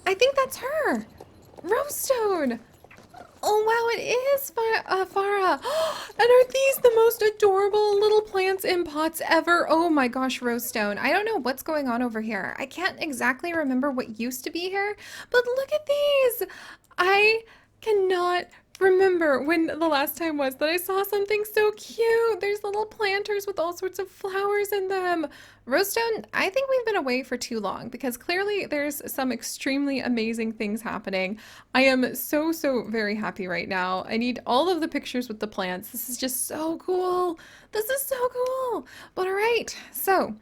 I think that's her. Rosestone. Oh wow, it is Farah. And are these the most adorable little plants in pots ever? Oh my gosh, Rosestone. I don't know what's going on over here. I can't exactly remember what used to be here, but look at these. I cannot remember when the last time was that I saw something so cute. There's little planters with all sorts of flowers in them. Rosestone, I think we've been away for too long because clearly there's some extremely amazing things happening. I am so very happy right now. I need all of the pictures with the plants. This is just so cool. This is so cool. But all right, so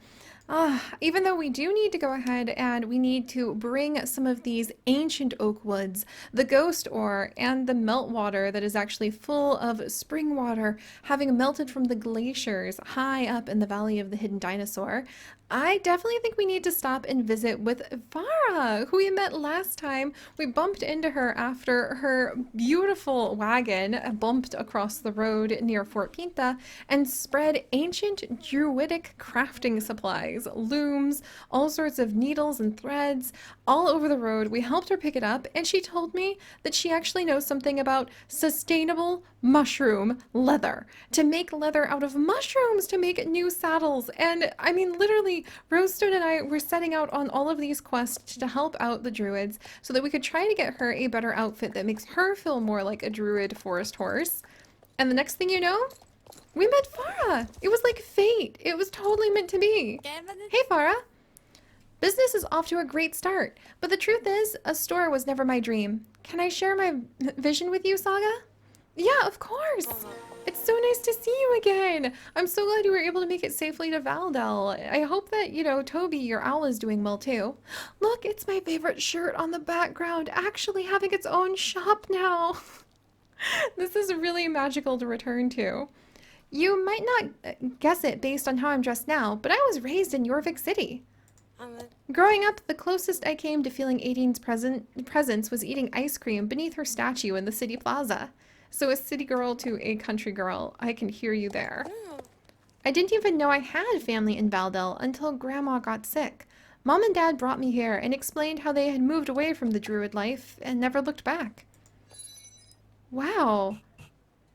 even though we do need to go ahead and we need to bring some of these ancient oak woods, the ghost ore, and the melt water that is actually full of spring water having melted from the glaciers high up in the Valley of the Hidden Dinosaur, I definitely think we need to stop and visit with Farah, who we met last time. We bumped into her after her beautiful wagon bumped across the road near Fort Pinta and spread ancient druidic crafting supplies, looms, all sorts of needles and threads all over the road. We helped her pick it up, and she told me that she actually knows something about sustainable mushroom leather, to make leather out of mushrooms to make new saddles. And I mean, literally, Rosestone and I were setting out on all of these quests to help out the druids so that we could try to get her a better outfit that makes her feel more like a druid forest horse. And the next thing you know, we met Farah. It was like fate. It was totally meant to be. Hey, Farah. Business is off to a great start, but the truth is, a store was never my dream. Can I share my vision with you, Saga? Yeah, of course. It's so nice to see you again. I'm so glad you were able to make it safely to Valdel. I hope that, Toby, your owl, is doing well too. Look, it's my favorite shirt on the background, actually having its own shop now. This is really magical to return to. You might not guess it based on how I'm dressed now, but I was raised in Yorvik City. Growing up, the closest I came to feeling Aideen's presence was eating ice cream beneath her statue in the city plaza. So a city girl to a country girl, I can hear you there. I didn't even know I had family in Valdel until Grandma got sick. Mom and Dad brought me here and explained how they had moved away from the druid life and never looked back. Wow.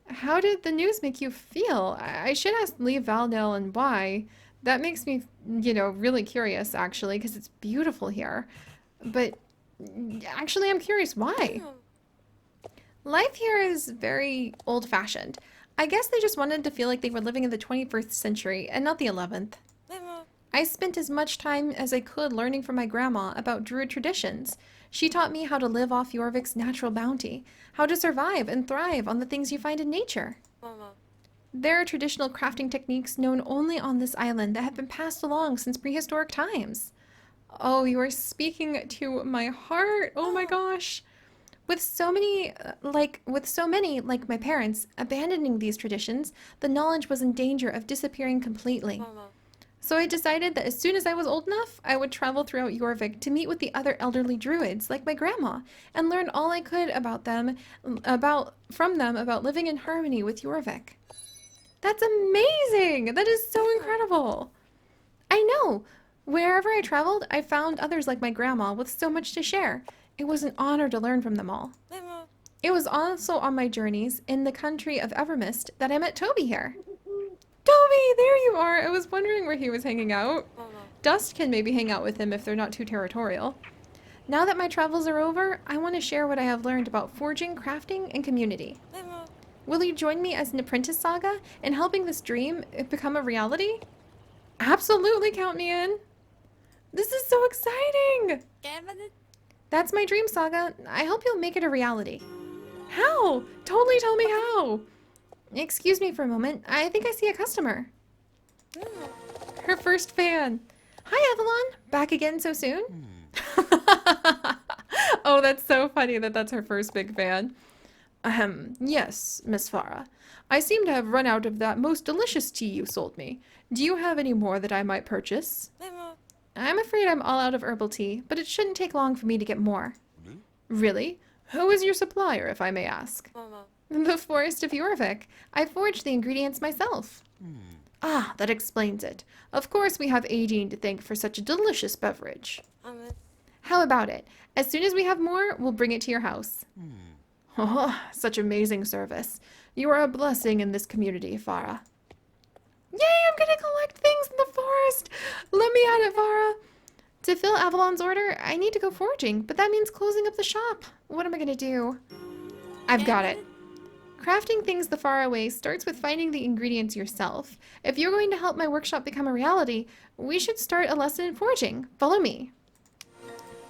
How did the news make you feel? I should ask leave Valdel and why. That makes me, really curious, actually, because it's beautiful here. But actually, I'm curious why. Life here is very old-fashioned. I guess they just wanted to feel like they were living in the 21st century and not the 11th. I spent as much time as I could learning from my grandma about druid traditions. She taught me how to live off Jorvik's natural bounty, how to survive and thrive on the things you find in nature. There are traditional crafting techniques known only on this island that have been passed along since prehistoric times. Oh, you are speaking to my heart. Oh my gosh. With so many like my parents abandoning these traditions, the knowledge was in danger of disappearing completely. So I decided that as soon as I was old enough, I would travel throughout Jorvik to meet with the other elderly druids like my grandma and learn all I could about them about living in harmony with Jorvik. That's amazing! That is so incredible! I know! Wherever I traveled, I found others like my grandma with so much to share. It was an honor to learn from them all. It was also on my journeys in the country of Evermist that I met Toby here. Toby, there you are! I was wondering where he was hanging out. Dust can maybe hang out with him if they're not too territorial. Now that my travels are over, I want to share what I have learned about foraging, crafting, and community. Will you join me as an apprentice, Saga, in helping this dream become a reality? Absolutely, count me in. This is so exciting. That's my dream, Saga. I hope you'll make it a reality. How? Totally tell me how. Excuse me for a moment. I think I see a customer. Her first fan. Hi, Avalon. Back again so soon? Oh, that's so funny that that's her first big fan. Yes, Miss Farah. I seem to have run out of that most delicious tea you sold me. Do you have any more that I might purchase? I'm afraid I'm all out of herbal tea, but it shouldn't take long for me to get more. Really? Who is your supplier, if I may ask? The Forest of Jorvik. I forged the ingredients myself. Ah, that explains it. Of course we have Aideen to thank for such a delicious beverage. How about it? As soon as we have more, we'll bring it to your house. Oh, such amazing service. You are a blessing in this community, Farah. Yay, I'm gonna collect things in the forest. Let me at it, Farah. To fill Avalon's order, I need to go foraging, but that means closing up the shop. What am I gonna do? I've got it. Crafting things the Farah way starts with finding the ingredients yourself. If you're going to help my workshop become a reality, we should start a lesson in foraging. Follow me.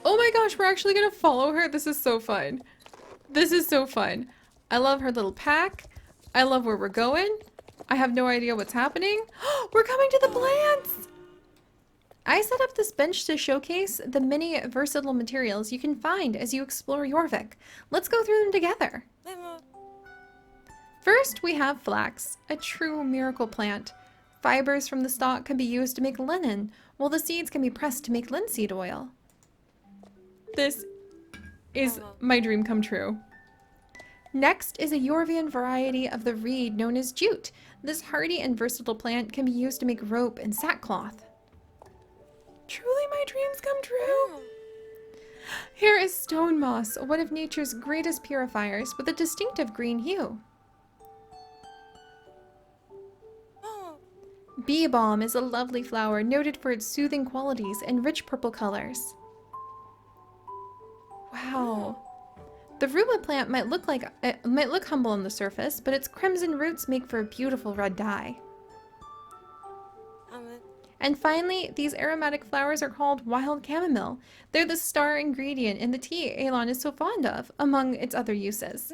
Oh my gosh, we're actually gonna follow her. This is so fun. This is so fun. I love her little pack. I love where we're going. I have no idea what's happening. We're coming to the plants! I set up this bench to showcase the many versatile materials you can find as you explore Jorvik. Let's go through them together. First, we have flax, a true miracle plant. Fibers from the stalk can be used to make linen, while the seeds can be pressed to make linseed oil. This is my dream come true. Next is a Yorvian variety of the reed known as jute. This hardy and versatile plant can be used to make rope and sackcloth. Truly my dreams come true. Here is stone moss, one of nature's greatest purifiers with a distinctive green hue. Bee balm is a lovely flower noted for its soothing qualities and rich purple colors. Wow. The rhubarb plant might look humble on the surface, but its crimson roots make for a beautiful red dye. And finally, these aromatic flowers are called wild chamomile. They're the star ingredient in the tea Elon is so fond of, among its other uses.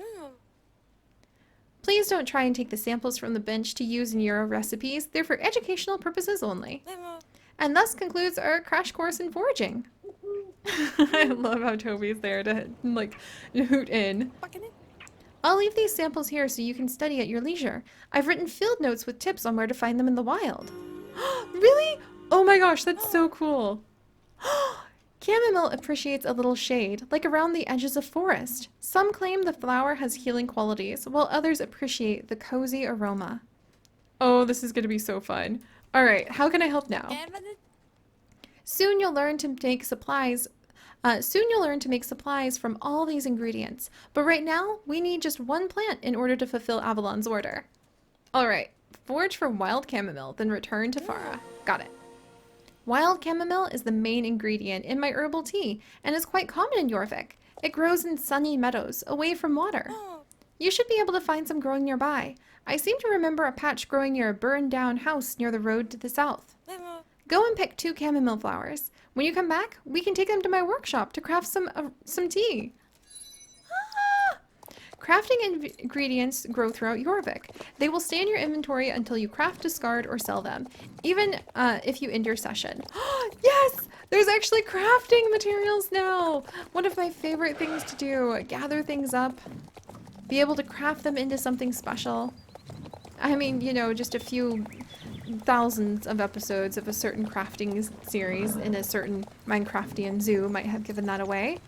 Please don't try and take the samples from the bench to use in your recipes. They're for educational purposes only. And thus concludes our crash course in foraging. I love how Toby's there to, like, hoot in. I'll leave these samples here so you can study at your leisure. I've written field notes with tips on where to find them in the wild. Really? Oh my gosh, that's so cool. Chamomile appreciates a little shade, like around the edges of forest. Some claim the flower has healing qualities, while others appreciate the cozy aroma. Oh, this is going to be so fun. All right, how can I help now? Soon you'll learn to make supplies. From all these ingredients. But right now, we need just one plant in order to fulfill Avalon's order. All right, forage for wild chamomile, then return to Farah. Got it. Wild chamomile is the main ingredient in my herbal tea and is quite common in Jorvik. It grows in sunny meadows, away from water. You should be able to find some growing nearby. I seem to remember a patch growing near a burned down house near the road to the south. Go and pick 2 chamomile flowers. When you come back, we can take them to my workshop to craft some tea. Crafting ingredients grow throughout Jorvik. They will stay in your inventory until you craft, discard, or sell them, even if you end your session. Yes! There's actually crafting materials now! One of my favorite things to do. Gather things up, be able to craft them into something special. I mean, you know, just a few thousands of episodes of a certain crafting series in a certain Minecraftian zoo might have given that away.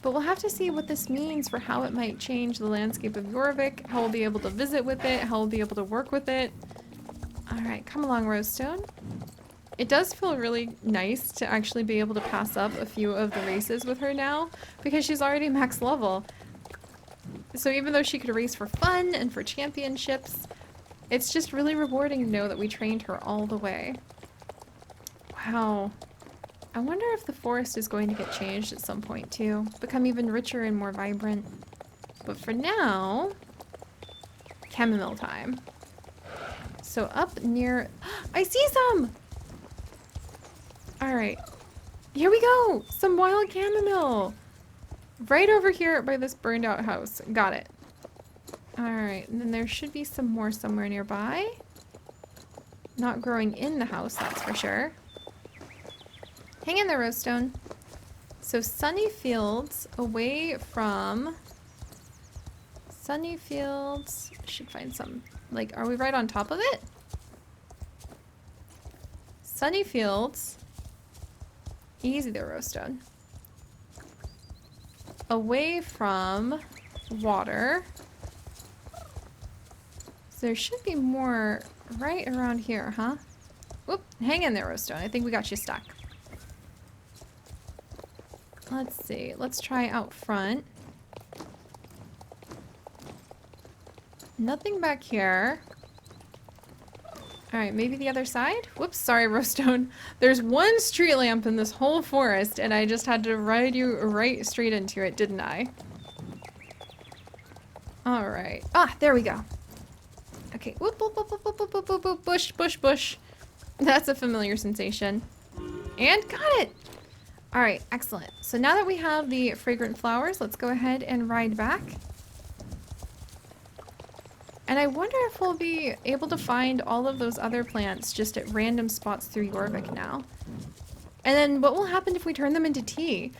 But we'll have to see what this means for how it might change the landscape of Jorvik, how we'll be able to visit with it, how we'll be able to work with it. Alright, come along, Rosestone. It does feel really nice to actually be able to pass up a few of the races with her now, because she's already max level. So even though she could race for fun and for championships, it's just really rewarding to know that we trained her all the way. Wow. I wonder if the forest is going to get changed at some point too. Become even richer and more vibrant. But for now, chamomile time. So up near... I see some! Alright. Here we go! Some wild chamomile! Right over here by this burned out house. Got it. Alright, and then there should be some more somewhere nearby. Not growing in the house, that's for sure. Hang in there, Rosestone. So sunny fields away from... Sunny fields... I should find some... Like, are we right on top of it? Sunny fields... Easy there, Rosestone. Away from water. So there should be more right around here, huh? Whoop, hang in there, Rosestone. I think we got you stuck. Let's see. Let's try out front. Nothing back here. Alright, maybe the other side? Whoops, sorry, Rowstone. There's one street lamp in this whole forest, and I just had to ride you right straight into it, didn't I? Alright. Ah, there we go. Okay. Whoop, whoop, whoop, whoop, whoop, whoop, whoop, whoop, bush, bush, bush. That's a familiar sensation. And got it! Alright, excellent. So now that we have the fragrant flowers, let's go ahead and ride back. And I wonder if we'll be able to find all of those other plants just at random spots through Jorvik now. And then what will happen if we turn them into tea?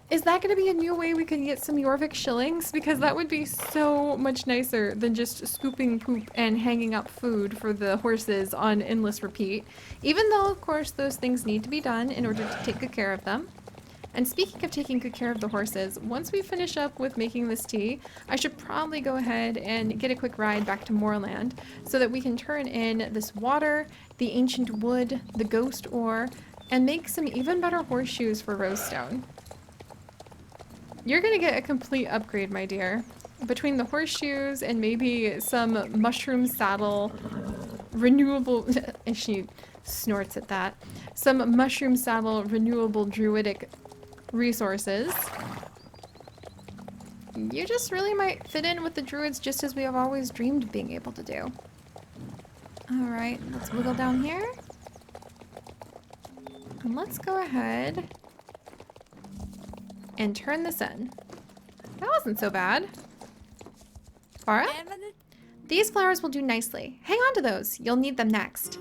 Is that going to be a new way we can get some Jorvik shillings? Because that would be so much nicer than just scooping poop and hanging up food for the horses on endless repeat. Even though, of course, those things need to be done in order to take good care of them. And speaking of taking good care of the horses, once we finish up with making this tea, I should probably go ahead and get a quick ride back to Moorland so that we can turn in this water, the ancient wood, the ghost ore, and make some even better horseshoes for Rowstone. You're gonna get a complete upgrade, my dear. Between the horseshoes and maybe some mushroom saddle, renewable, and she snorts at that, some mushroom saddle renewable druidic resources. You just really might fit in with the druids just as we have always dreamed of being able to do. Alright, let's wiggle down here. And let's go ahead and turn this in. That wasn't so bad. Farah? These flowers will do nicely. Hang on to those. You'll need them next.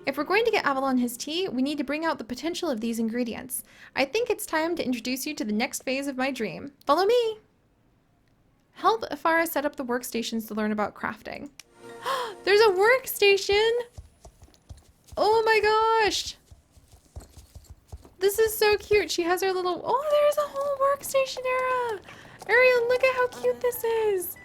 If we're going to get Avalon his tea, we need to bring out the potential of these ingredients. I think it's time to introduce you to the next phase of my dream. Follow me! Help Farah set up the workstations to learn about crafting. There's a workstation! Oh my gosh! This is so cute. She has her little... Oh, there's a whole workstation area! Ariel, look at how cute this is!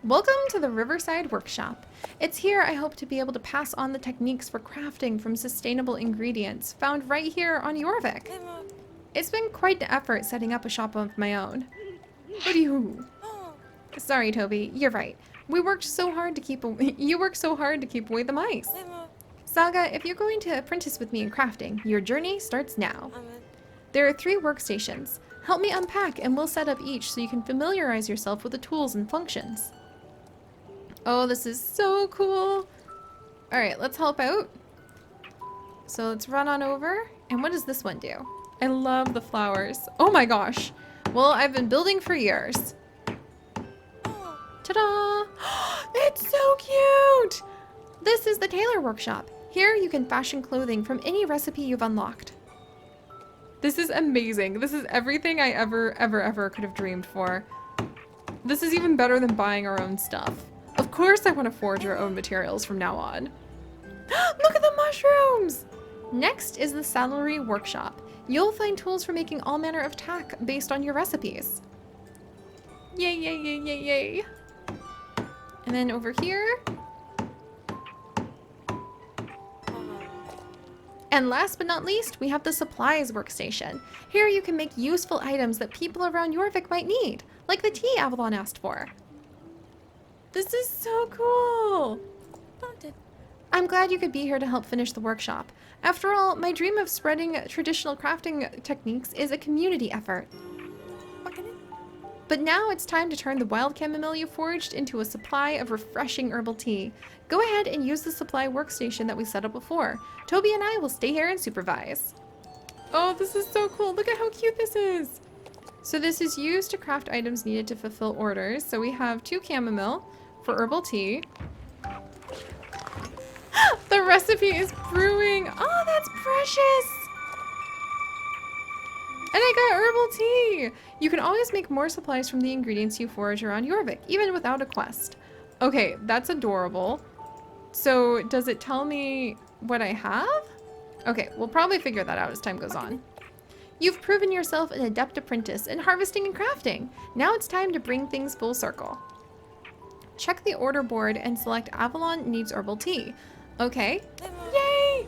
Welcome to the Riverside Workshop. It's here I hope to be able to pass on the techniques for crafting from sustainable ingredients found right here on Jorvik. It's been quite an effort setting up a shop of my own. What do you... Sorry, Toby, you're right. We worked so hard to keep you worked so hard to keep away the mice. Saga, if you're going to apprentice with me in crafting, your journey starts now. There are 3 workstations. Help me unpack and we'll set up each so you can familiarize yourself with the tools and functions. Oh, this is so cool. All right, let's help out. So let's run on over. And what does this one do? I love the flowers. Oh my gosh. Well, I've been building for years. Ta-da! It's so cute! This is the tailor workshop. Here you can fashion clothing from any recipe you've unlocked. This is amazing. This is everything I ever could have dreamed for. This is even better than buying our own stuff. Of course I want to forge our own materials from now on. Look at the mushrooms! Next is the saddlery workshop. You'll find tools for making all manner of tack based on your recipes. Yay, yay, yay, yay, yay. And then over here. And last but not least, we have the supplies workstation. Here you can make useful items that people around Jorvik might need, like the tea Avalon asked for. This is so cool! I'm glad you could be here to help finish the workshop. After all, my dream of spreading traditional crafting techniques is a community effort. But now it's time to turn the wild chamomile you foraged into a supply of refreshing herbal tea. Go ahead and use the supply workstation that we set up before. Toby and I will stay here and supervise. Oh, this is so cool. Look at how cute this is. So this is used to craft items needed to fulfill orders. So we have 2 chamomile for herbal tea. The recipe is brewing. Oh, that's precious. And I got herbal tea. You can always make more supplies from the ingredients you forage around Jorvik, even without a quest. Okay, that's adorable. So does it tell me what I have? Okay, we'll probably figure that out as time goes on. You've proven yourself an adept apprentice in harvesting and crafting. Now it's time to bring things full circle. Check the order board and select Avalon needs herbal tea. Okay. Yay!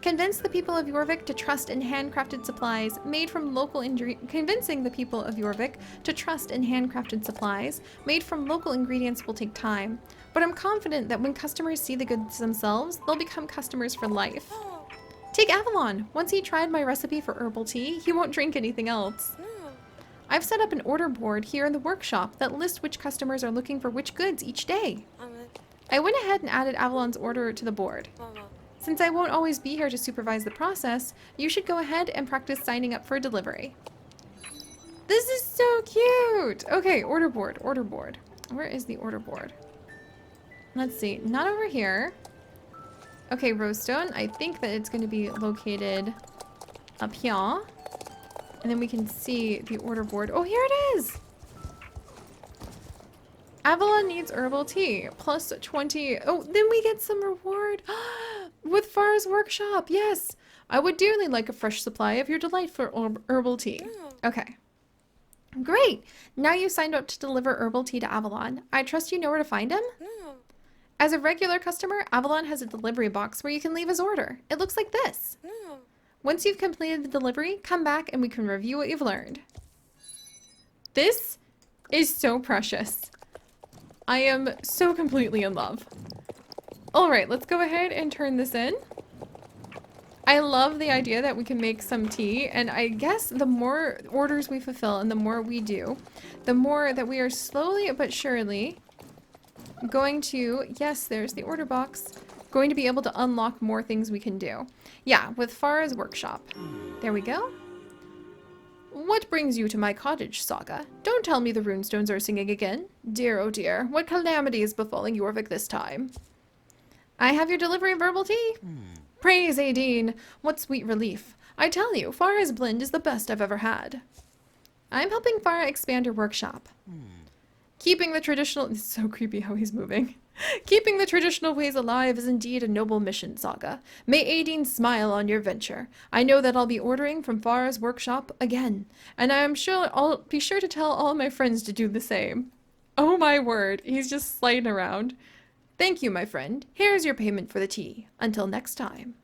Convince the people of Jorvik to trust in handcrafted supplies made from local Convincing the people of Jorvik to trust in handcrafted supplies made from local ingredients will take time, but I'm confident that when customers see the goods themselves, they'll become customers for life. Take Avalon. Once he tried my recipe for herbal tea, he won't drink anything else. I've set up an order board here in the workshop that lists which customers are looking for which goods each day. I went ahead and added Avalon's order to the board. Since I won't always be here to supervise the process, you should go ahead and practice signing up for a delivery. This is so cute! Okay, order board, order board. Where is the order board? Let's see, not over here. Okay, Rosestone, I think that it's going to be located up here. And then we can see the order board. Oh, here it is! Avalon needs herbal tea, plus 20. Oh, then we get some reward with Farah's workshop. Yes, I would dearly like a fresh supply of your delightful herbal tea. Okay. Great. Now you signed up to deliver herbal tea to Avalon. I trust you know where to find him? As a regular customer, Avalon has a delivery box where you can leave his order. It looks like this. Once you've completed the delivery, come back and we can review what you've learned. This is so precious. I am so completely in love. All right, let's go ahead and turn this in. I love the idea that we can make some tea, and I guess the more orders we fulfill and the more we do, the more that we are slowly but surely going to, yes, there's the order box, going to be able to unlock more things we can do. Yeah, with Farah's workshop. There we go. What brings you to my cottage, Saga? Don't tell me the runestones are singing again. Dear, oh dear, what calamity is befalling Jorvik this time? I have your delivery of herbal tea. Praise Aideen, what sweet relief. I tell you, Farah's blend is the best I've ever had. I'm helping Farah expand her workshop. Keeping the traditional... It's so creepy how he's moving. Keeping the traditional ways alive is indeed a noble mission, Saga. May Aideen smile on your venture. I know that I'll be ordering from Farah's workshop again, and I am sure I'll be sure to tell all my friends to do the same. Oh my word, he's just sliding around. Thank you, my friend. Here's your payment for the tea. Until next time.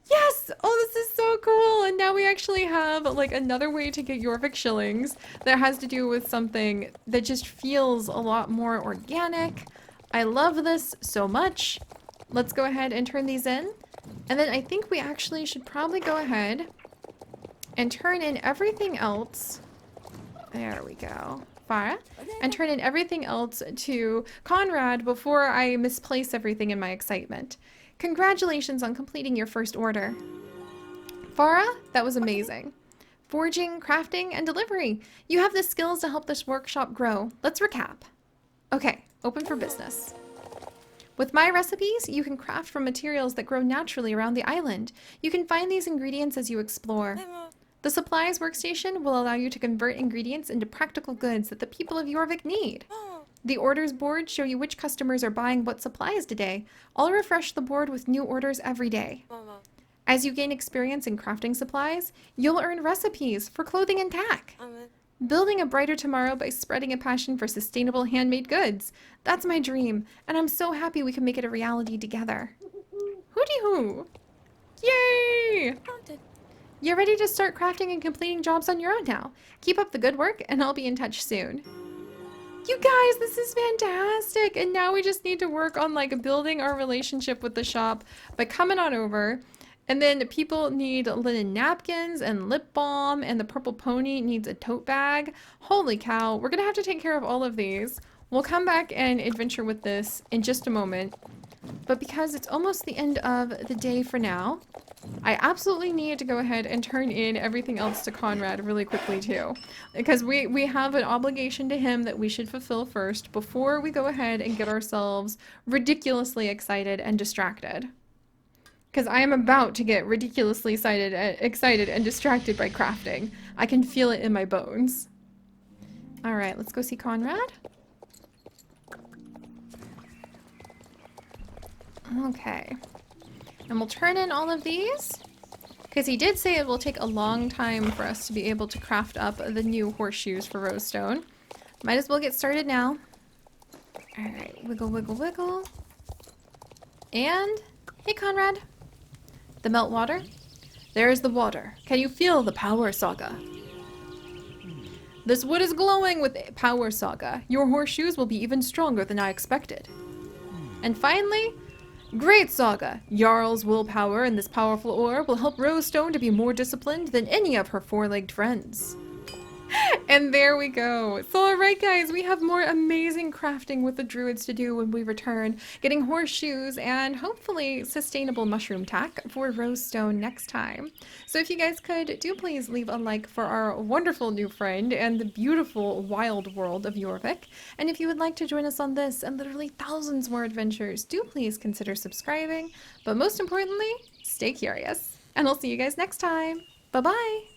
Yes! Oh, this is so cool! And now we actually have, like, another way to get Jorvik shillings that has to do with something that just feels a lot more organic. I love this so much. Let's go ahead and turn these in. And then I think we actually should probably go ahead and turn in everything else. There we go. Farah. And turn in everything else to Conrad before I misplace everything in my excitement. Congratulations on completing your first order. Farah, that was amazing. Foraging, crafting, and delivery. You have the skills to help this workshop grow. Let's recap. Okay, open for business. With my recipes, you can craft from materials that grow naturally around the island. You can find these ingredients as you explore. The supplies workstation will allow you to convert ingredients into practical goods that the people of Jorvik need. The orders board show you which customers are buying what supplies today. I'll refresh the board with new orders every day. As you gain experience in crafting supplies, you'll earn recipes for clothing and tack. Building a brighter tomorrow by spreading a passion for sustainable handmade goods. That's my dream, and I'm so happy we can make it a reality together. Hooty hoo! Yay! You're ready to start crafting and completing jobs on your own now. Keep up the good work, and I'll be in touch soon. You guys, this is fantastic! And now we just need to work on, like, building our relationship with the shop by coming on over. And then people need linen napkins and lip balm, and the purple pony needs a tote bag. Holy cow, we're gonna have to take care of all of these. We'll come back and adventure with this in just a moment. But because it's almost the end of the day for now, I absolutely need to go ahead and turn in everything else to Conrad really quickly too. Because we have an obligation to him that we should fulfill first before we go ahead and get ourselves ridiculously excited and distracted. Because I am about to get ridiculously excited and distracted by crafting. I can feel it in my bones. Alright, let's go see Conrad. Okay. And we'll turn in all of these. Because he did say it will take a long time for us to be able to craft up the new horseshoes for Rosestone. Might as well get started now. Alright, wiggle, wiggle, wiggle. And, hey Conrad. The meltwater? There is the water. Can you feel the power, Saga? This wood is glowing with power, Saga. Your horseshoes will be even stronger than I expected. And finally, great, Saga. Jarl's willpower and this powerful ore will help Rosestone to be more disciplined than any of her four-legged friends. And there we go. So alright guys, we have more amazing crafting with the druids to do when we return, getting horseshoes and hopefully sustainable mushroom tack for Rosestone next time. So if you guys could, do please leave a like for our wonderful new friend and the beautiful wild world of Jorvik. And if you would like to join us on this and literally thousands more adventures, do please consider subscribing. But most importantly, stay curious. And I'll see you guys next time. Bye bye!